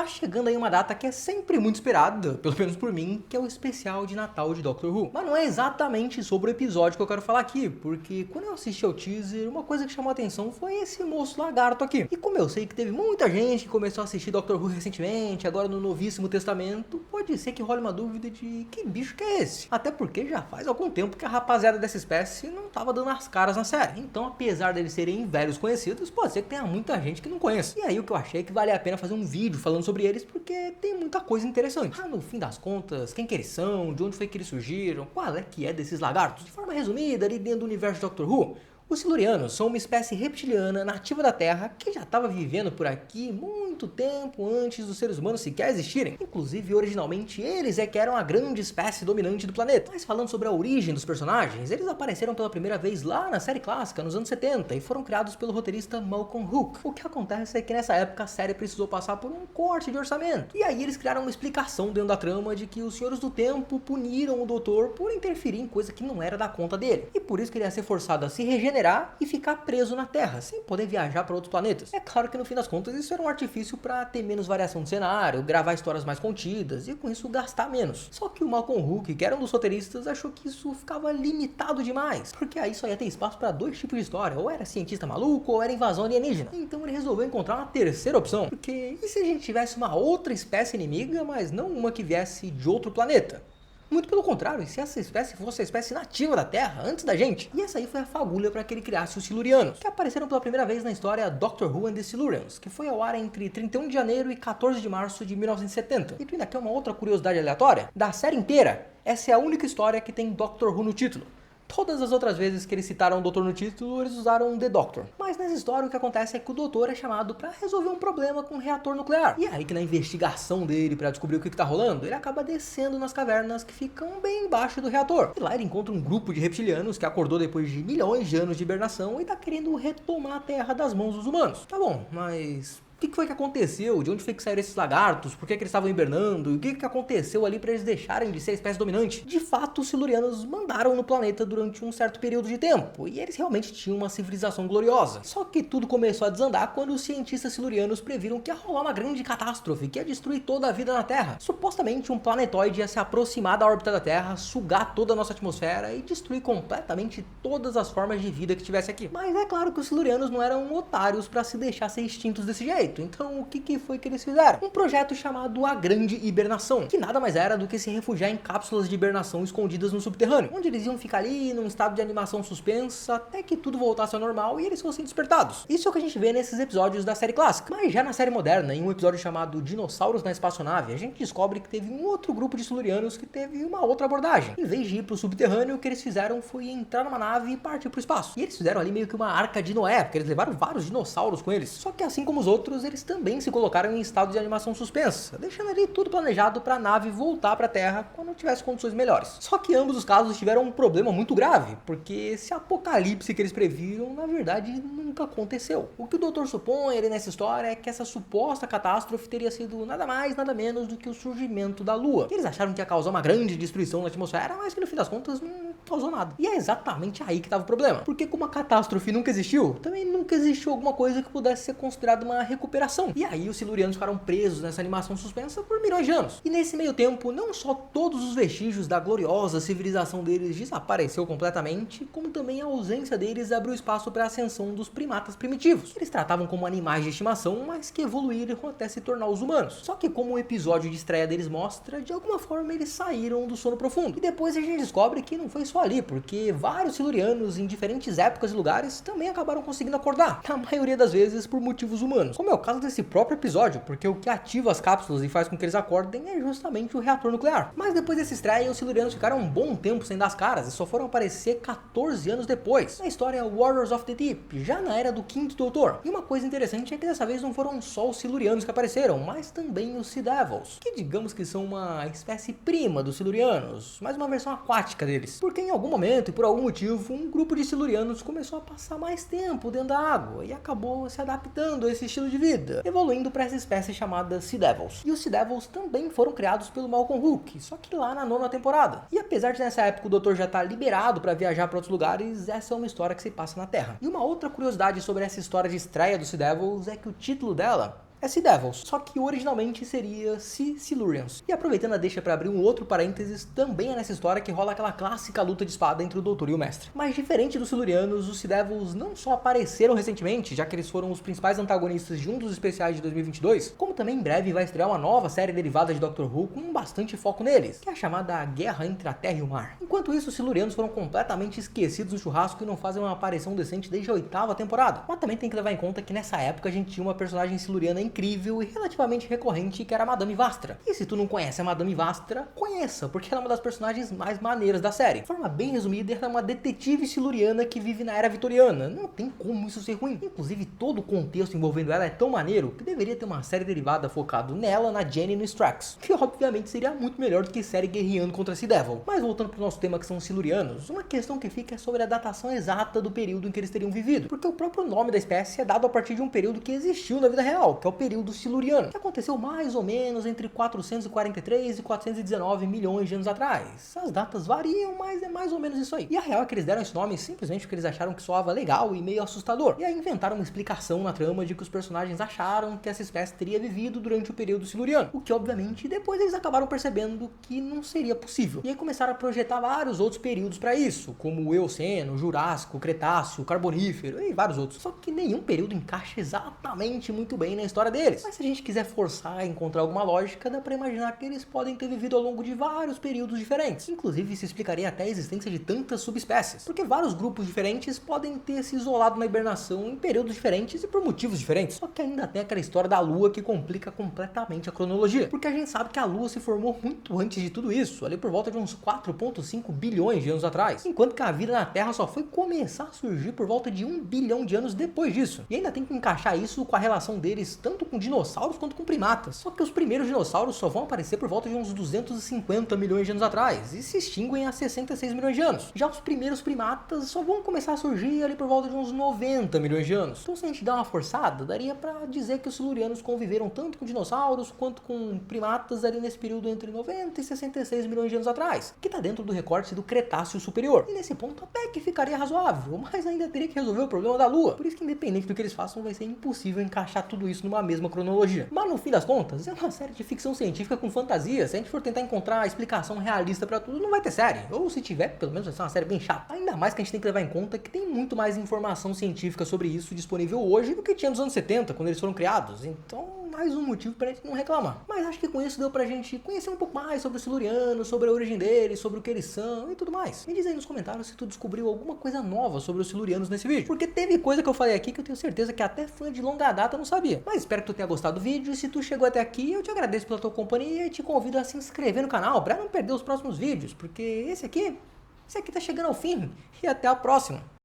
tá chegando aí uma data que é sempre muito esperada, pelo menos por mim, que é o especial de Natal de Doctor Who. Mas não é exatamente sobre o episódio que eu quero falar aqui, porque quando eu assisti ao teaser, uma coisa que chamou a atenção foi esse moço lagarto aqui. E como eu sei que teve muita gente que começou a assistir Doctor Who recentemente, agora no Novíssimo Testamento, pode ser que role uma dúvida de que bicho que é esse. Até porque já faz algum tempo que a rapaziada dessa espécie não tava dando as caras na série. Então, apesar deles serem velhos conhecidos, pode ser que tenha muita gente que não conhece. E aí o que eu achei que valia a pena fazer um vídeo falando sobre eles, porque tem muita coisa interessante. No fim das contas, quem que eles são, de onde foi que eles surgiram, qual é que é desses lagartos. De forma resumida, ali dentro do universo de Doctor Who, os Silurianos são uma espécie reptiliana nativa da Terra que já estava vivendo por aqui muito tempo antes dos seres humanos sequer existirem. Inclusive, originalmente, eles que eram a grande espécie dominante do planeta. Mas falando sobre a origem dos personagens, eles apareceram pela primeira vez lá na série clássica, nos anos 70, e foram criados pelo roteirista Malcolm Hook. O que acontece é que nessa época a série precisou passar por um corte de orçamento. E aí eles criaram uma explicação dentro da trama de que os Senhores do Tempo puniram o Doutor por interferir em coisa que não era da conta dele. E por isso que ele ia ser forçado a se regenerar e ficar preso na Terra, sem poder viajar para outros planetas. É claro que no fim das contas isso era um artifício para ter menos variação de cenário, gravar histórias mais contidas e com isso gastar menos. Só que o Malcolm Hook, que era um dos roteiristas, achou que isso ficava limitado demais, porque aí só ia ter espaço para dois tipos de história, ou era cientista maluco ou era invasão alienígena. Então ele resolveu encontrar uma terceira opção, porque e se a gente tivesse uma outra espécie inimiga, mas não uma que viesse de outro planeta? Muito pelo contrário, se essa espécie fosse a espécie nativa da Terra, antes da gente. E essa aí foi a fagulha para que ele criasse os Silurianos, que apareceram pela primeira vez na história Doctor Who and the Silurians, que foi ao ar entre 31 de janeiro e 14 de março de 1970. E tu ainda quer uma outra curiosidade aleatória? Da série inteira, essa é a única história que tem Doctor Who no título. Todas as outras vezes que eles citaram o Doutor no título, eles usaram The Doctor. Mas nessa história o que acontece é que o Doutor é chamado pra resolver um problema com um reator nuclear. E é aí que na investigação dele pra descobrir o que tá rolando, ele acaba descendo nas cavernas que ficam bem embaixo do reator. E lá ele encontra um grupo de reptilianos que acordou depois de milhões de anos de hibernação e tá querendo retomar a Terra das mãos dos humanos. Tá bom, mas o que foi que aconteceu? De onde foi que saíram esses lagartos? Por que eles estavam hibernando? E o que aconteceu ali para eles deixarem de ser a espécie dominante? De fato, os Silurianos mandaram no planeta durante um certo período de tempo, e eles realmente tinham uma civilização gloriosa. Só que tudo começou a desandar quando os cientistas silurianos previram que ia rolar uma grande catástrofe, que ia destruir toda a vida na Terra. Supostamente um planetoide ia se aproximar da órbita da Terra, sugar toda a nossa atmosfera e destruir completamente todas as formas de vida que tivesse aqui. Mas é claro que os Silurianos não eram otários para se deixar ser extintos desse jeito. Então o que foi que eles fizeram? Um projeto chamado A Grande Hibernação, que nada mais era do que se refugiar em cápsulas de hibernação escondidas no subterrâneo, onde eles iam ficar ali num estado de animação suspensa até que tudo voltasse ao normal e eles fossem despertados. Isso é o que a gente vê nesses episódios da série clássica. Mas já na série moderna, em um episódio chamado Dinossauros na Espaçonave, a gente descobre que teve um outro grupo de Silurianos que teve uma outra abordagem. Em vez de ir pro subterrâneo, o que eles fizeram foi entrar numa nave e partir pro espaço. E eles fizeram ali meio que uma arca de Noé, porque eles levaram vários dinossauros com eles. Só que assim como os outros, eles também se colocaram em estado de animação suspensa, deixando ali tudo planejado para a nave voltar para a Terra quando tivesse condições melhores. Só que ambos os casos tiveram um problema muito grave, porque esse apocalipse que eles previram, na verdade, nunca aconteceu. O que o Doutor supõe ali nessa história é que essa suposta catástrofe teria sido nada mais, nada menos do que o surgimento da Lua. Eles acharam que ia causar uma grande destruição na atmosfera, mas que no fim das contas não causou nada. E é exatamente aí que estava o problema, porque como a catástrofe nunca existiu, também nunca existiu alguma coisa que pudesse ser considerada uma recuperação. E aí os Silurianos ficaram presos nessa animação suspensa por milhões de anos. E nesse meio tempo, não só todos os vestígios da gloriosa civilização deles desapareceu completamente, como também a ausência deles abriu espaço para a ascensão dos primatas primitivos. Eles tratavam como animais de estimação, mas que evoluíram até se tornar os humanos. Só que como o episódio de estreia deles mostra, de alguma forma eles saíram do sono profundo. E depois a gente descobre que não foi só ali, porque vários Silurianos em diferentes épocas e lugares também acabaram conseguindo acordar, na maioria das vezes por motivos humanos, como é o caso desse próprio episódio, porque o que ativa as cápsulas e faz com que eles acordem é justamente o reator nuclear. Mas depois dessa estreia, os Silurianos ficaram um bom tempo sem dar as caras e só foram aparecer 14 anos depois, na história Warriors of the Deep, já na era do Quinto Doutor. E uma coisa interessante é que dessa vez não foram só os Silurianos que apareceram, mas também os Sea Devils, que digamos que são uma espécie prima dos Silurianos, mas uma versão aquática deles, porque em algum momento e por algum motivo, um grupo de Silurianos começou a passar mais tempo dentro da água e acabou se adaptando a esse estilo de vida, evoluindo para essa espécie chamada Sea Devils. E os Sea Devils também foram criados pelo Malcolm Hook, só que lá na 9ª temporada. E apesar de nessa época o Doutor já estar liberado para viajar para outros lugares, essa é uma história que se passa na Terra. E uma outra curiosidade sobre essa história de estreia dos Sea Devils é que o título dela é Sea Devils, só que originalmente seria Sea Silurians. E aproveitando a deixa para abrir um outro parênteses, também é nessa história que rola aquela clássica luta de espada entre o Doutor e o Mestre. Mas diferente dos Silurianos, os Sea Devils não só apareceram recentemente, já que eles foram os principais antagonistas de um dos especiais de 2022, como também em breve vai estrear uma nova série derivada de Doctor Who com bastante foco neles, que é a chamada Guerra entre a Terra e o Mar. Enquanto isso, os Silurianos foram completamente esquecidos no churrasco e não fazem uma aparição decente desde a 8ª temporada. Mas também tem que levar em conta que nessa época a gente tinha uma personagem siluriana incrível e relativamente recorrente, que era a Madame Vastra. E se tu não conhece a Madame Vastra, conheça, porque ela é uma das personagens mais maneiras da série. De forma bem resumida, ela é uma detetive siluriana que vive na era vitoriana. Não tem como isso ser ruim. Inclusive, todo o contexto envolvendo ela é tão maneiro que deveria ter uma série derivada focado nela, na Jenny e no Strax, que obviamente seria muito melhor do que série guerreando contra Sea Devil. Mas voltando pro nosso tema, que são os silurianos, uma questão que fica é sobre a datação exata do período em que eles teriam vivido, porque o próprio nome da espécie é dado a partir de um período que existiu na vida real, que é o período siluriano, que aconteceu mais ou menos entre 443 e 419 milhões de anos atrás. As datas variam, mas é mais ou menos isso aí. E a real é que eles deram esse nome simplesmente porque eles acharam que soava legal e meio assustador. E aí inventaram uma explicação na trama de que os personagens acharam que essa espécie teria vivido durante o período siluriano, o que obviamente depois eles acabaram percebendo que não seria possível. E aí começaram a projetar vários outros períodos para isso, como o Eoceno, Jurássico, Cretáceo, Carbonífero e vários outros. Só que nenhum período encaixa exatamente muito bem na história deles. Mas se a gente quiser forçar a encontrar alguma lógica, dá pra imaginar que eles podem ter vivido ao longo de vários períodos diferentes. Inclusive, isso explicaria até a existência de tantas subespécies, porque vários grupos diferentes podem ter se isolado na hibernação em períodos diferentes e por motivos diferentes. Só que ainda tem aquela história da Lua que complica completamente a cronologia, porque a gente sabe que a Lua se formou muito antes de tudo isso, ali por volta de uns 4,5 bilhões de anos atrás, enquanto que a vida na Terra só foi começar a surgir por volta de 1 bilhão de anos depois disso. E ainda tem que encaixar isso com a relação deles tanto com dinossauros quanto com primatas. Só que os primeiros dinossauros só vão aparecer por volta de uns 250 milhões de anos atrás e se extinguem há 66 milhões de anos. Já os primeiros primatas só vão começar a surgir ali por volta de uns 90 milhões de anos. Então, se a gente dá uma forçada, daria pra dizer que os silurianos conviveram tanto com dinossauros quanto com primatas ali nesse período entre 90 e 66 milhões de anos atrás, que tá dentro do recorte do Cretáceo superior. E nesse ponto até que ficaria razoável, mas ainda teria que resolver o problema da Lua. Por isso que independente do que eles façam, vai ser impossível encaixar tudo isso numa mesma cronologia. Mas no fim das contas, é uma série de ficção científica com fantasia. Se a gente for tentar encontrar a explicação realista pra tudo, não vai ter série. Ou se tiver, pelo menos vai ser uma série bem chata. Ainda mais que a gente tem que levar em conta que tem muito mais informação científica sobre isso disponível hoje do que tinha nos anos 70, quando eles foram criados. Então, mais um motivo pra gente não reclamar. Mas acho que com isso deu pra gente conhecer um pouco mais sobre os silurianos, sobre a origem deles, sobre o que eles são e tudo mais. Me diz aí nos comentários se tu descobriu alguma coisa nova sobre os silurianos nesse vídeo, porque teve coisa que eu falei aqui que eu tenho certeza que até fã de longa data não sabia. Mas espero que tu tenha gostado do vídeo e se tu chegou até aqui, eu te agradeço pela tua companhia e te convido a se inscrever no canal pra não perder os próximos vídeos, porque esse aqui tá chegando ao fim. E até a próxima!